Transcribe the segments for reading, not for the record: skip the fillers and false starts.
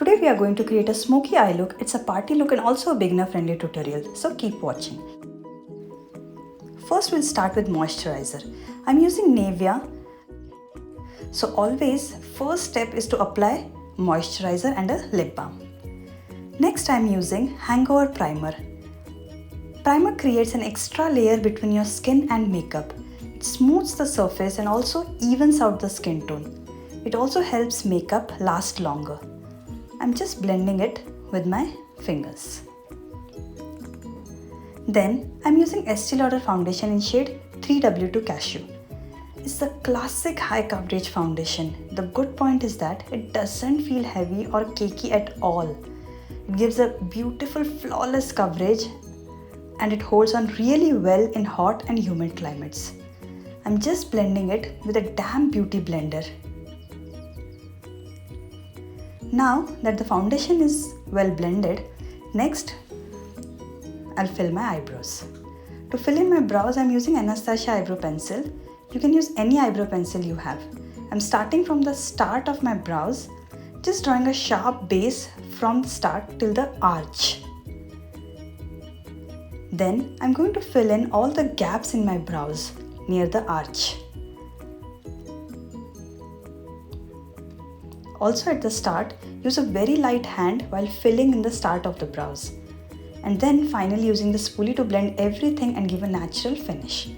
Today we are going to create a smoky eye look. It's a party look and also a beginner friendly tutorial, so keep watching. First we'll start with moisturizer. I'm using Nivea. So always first step is to apply moisturizer and a lip balm. Next I'm using Hangover Primer. Primer creates an extra layer between your skin and makeup. It smooths the surface and also evens out the skin tone. It also helps makeup last longer. I'm just blending it with my fingers. Then I'm using Estee Lauder foundation in shade 3W2 Cashew. It's the classic high coverage foundation. The good point is that it doesn't feel heavy or cakey at all. It gives a beautiful flawless coverage and it holds on really well in hot and humid climates. I'm just blending it with a damp beauty blender. Now that the foundation is well blended, next I'll fill my eyebrows. To fill in my brows, I'm using Anastasia eyebrow pencil. You can use any eyebrow pencil you have. I'm starting from the start of my brows, just drawing a sharp base from the start till the arch. Then I'm going to fill in all the gaps in my brows near the arch. Also at the start, use a very light hand while filling in the start of the brows. And then finally using the spoolie to blend everything and give a natural finish.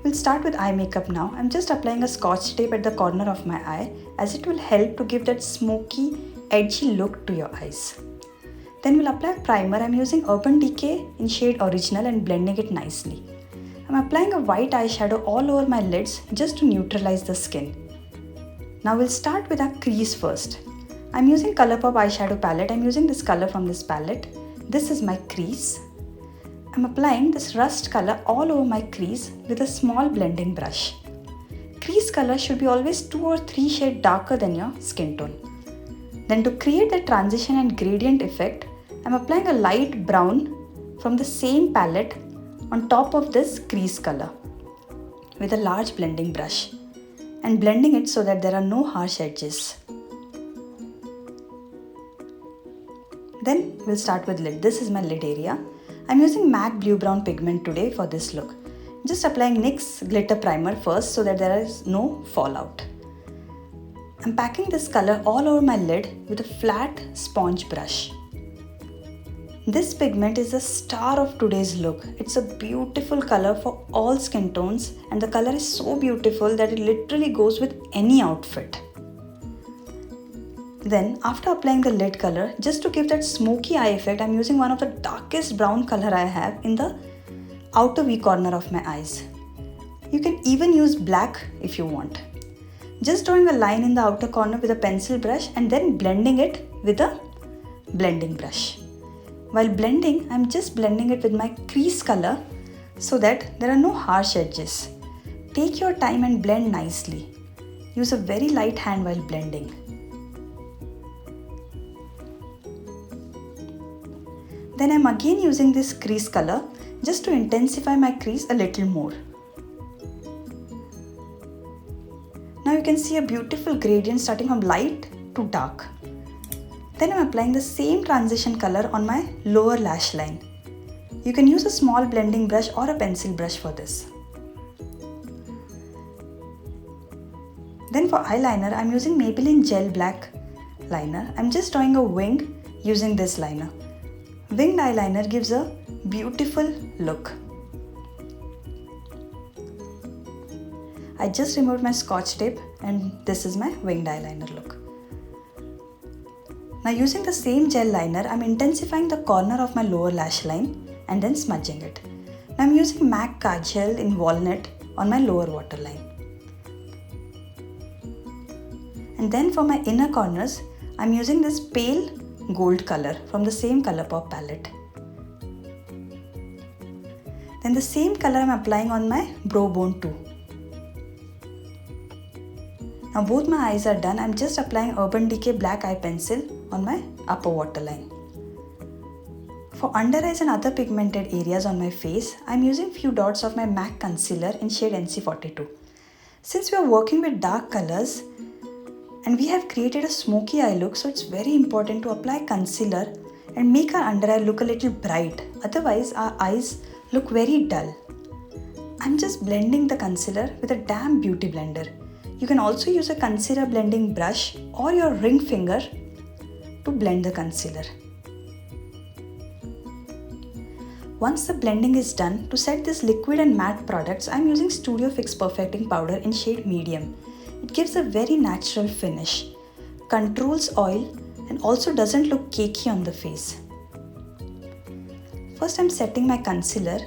We'll start with eye makeup now. I'm just applying a scotch tape at the corner of my eye as it will help to give that smoky, edgy look to your eyes. Then we'll apply primer. I'm using Urban Decay in shade Original and blending it nicely. I'm applying a white eyeshadow all over my lids just to neutralize the skin. Now we'll start with our crease first. I'm using Colourpop eyeshadow palette. I'm using this color from this palette. This is my crease. I'm applying this rust color all over my crease with a small blending brush. Crease color should be always 2 or 3 shades darker than your skin tone. Then to create the transition and gradient effect, I'm applying a light brown from the same palette on top of this crease color with a large blending brush and blending it so that there are no harsh edges. Then we'll start with lid. This is my lid area. I'm using MAC Blue Brown pigment today for this look. Just applying NYX glitter primer first so that there is no fallout. I'm packing this color all over my lid with a flat sponge brush. This pigment is the star of today's look. It's a beautiful color for all skin tones and the color is so beautiful that it literally goes with any outfit. Then after applying the lid color, just to give that smoky eye effect, I'm using one of the darkest brown color I have in the outer V corner of my eyes. You can even use black if you want. Just drawing a line in the outer corner with a pencil brush and then blending it with a blending brush. While blending, I'm just blending it with my crease color so that there are no harsh edges. Take your time and blend nicely. Use a very light hand while blending. Then I'm again using this crease color just to intensify my crease a little more. Now you can see a beautiful gradient starting from light to dark. Then I'm applying the same transition color on my lower lash line. You can use a small blending brush or a pencil brush for this. Then for eyeliner, I'm using Maybelline Gel Black liner. I'm just drawing a wing using this liner. Winged eyeliner gives a beautiful look. I just removed my scotch tape and this is my winged eyeliner look. Now using the same gel liner, I'm intensifying the corner of my lower lash line and then smudging it. Now I'm using MAC Kajal in Walnut on my lower waterline. And then for my inner corners, I'm using this pale gold color from the same Colourpop palette. Then the same color I'm applying on my brow bone too. Now both my eyes are done. I'm just applying Urban Decay black eye pencil on my upper waterline. For under eyes and other pigmented areas on my face, I'm using few dots of my MAC concealer in shade NC42. Since we are working with dark colors, And we have created a smoky eye look, so it's very important to apply concealer and make our under eye look a little bright. Otherwise, our eyes look very dull. I'm just blending the concealer with a damp beauty blender. You can also use a concealer blending brush or your ring finger to blend the concealer. Once the blending is done, to set this liquid and matte products, I'm using Studio Fix Perfecting Powder in shade medium. It gives a very natural finish, controls oil, and also doesn't look cakey on the face. First I'm setting my concealer.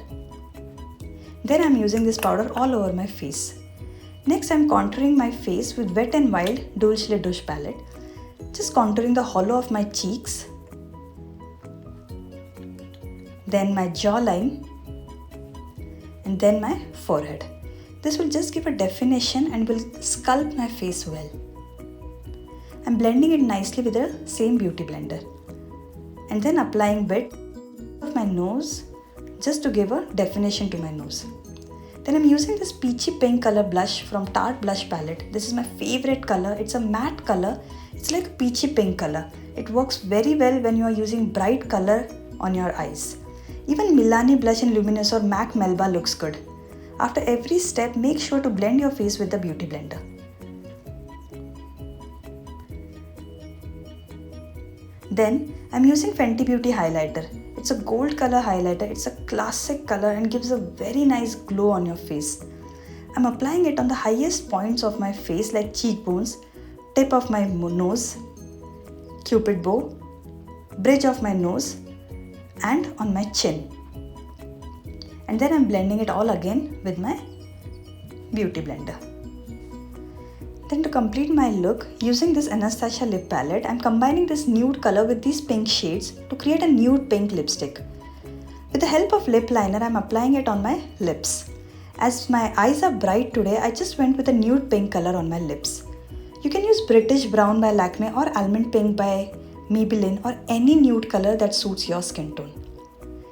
Then I'm using this powder all over my face. Next I'm contouring my face with Wet n Wild Dulce Le Douche palette. Just contouring the hollow of my cheeks. Then my jawline. And then my forehead. This will just give a definition and will sculpt my face well. I'm blending it nicely with the same beauty blender. And then applying bit of my nose just to give a definition to my nose. Then I'm using this peachy pink color blush from Tarte Blush Palette. This is my favorite color. It's a matte color. It's like a peachy pink color. It works very well when you are using bright color on your eyes. Even Milani Blush in Luminous or MAC Melba looks good. After every step, make sure to blend your face with the beauty blender. Then I'm using Fenty Beauty highlighter. It's a gold color highlighter. It's a classic color and gives a very nice glow on your face. I'm applying it on the highest points of my face like cheekbones, tip of my nose, cupid bow, bridge of my nose, and on my chin. And then I'm blending it all again with my beauty blender. Then to complete my look, using this Anastasia lip palette, I'm combining this nude color with these pink shades to create a nude pink lipstick. With the help of lip liner, I'm applying it on my lips. As my eyes are bright today, I just went with a nude pink color on my lips. You can use British Brown by Lakme or Almond Pink by Maybelline or any nude color that suits your skin tone.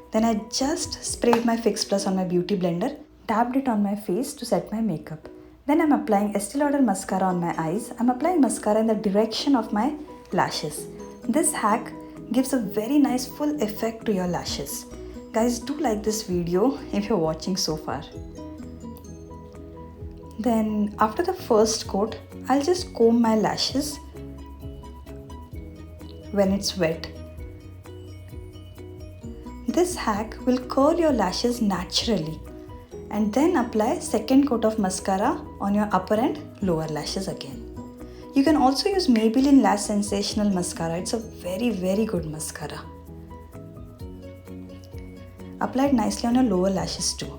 Then I just sprayed my Fix Plus on my beauty blender, dabbed it on my face to set my makeup. Then I'm applying Estee Lauder mascara on my eyes. I'm applying mascara in the direction of my lashes. This hack gives a very nice full effect to your lashes. Guys, do like this video if you're watching so far. Then after the first coat, I'll just comb my lashes when it's wet. This hack will curl your lashes naturally, and then apply second coat of mascara on your upper and lower lashes again. You can also use Maybelline Lash Sensational Mascara. It's a very good mascara. Apply it nicely on your lower lashes too.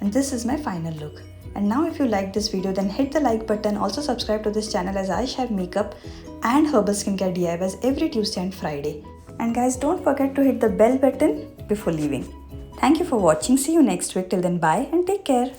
And this is my final look. And now if you like this video, then hit the like button. Also subscribe to this channel as I share makeup and herbal skincare DIYs every Tuesday and Friday. And guys, don't forget to hit the bell button before leaving. Thank you for watching. See you next week. Till then, bye and take care.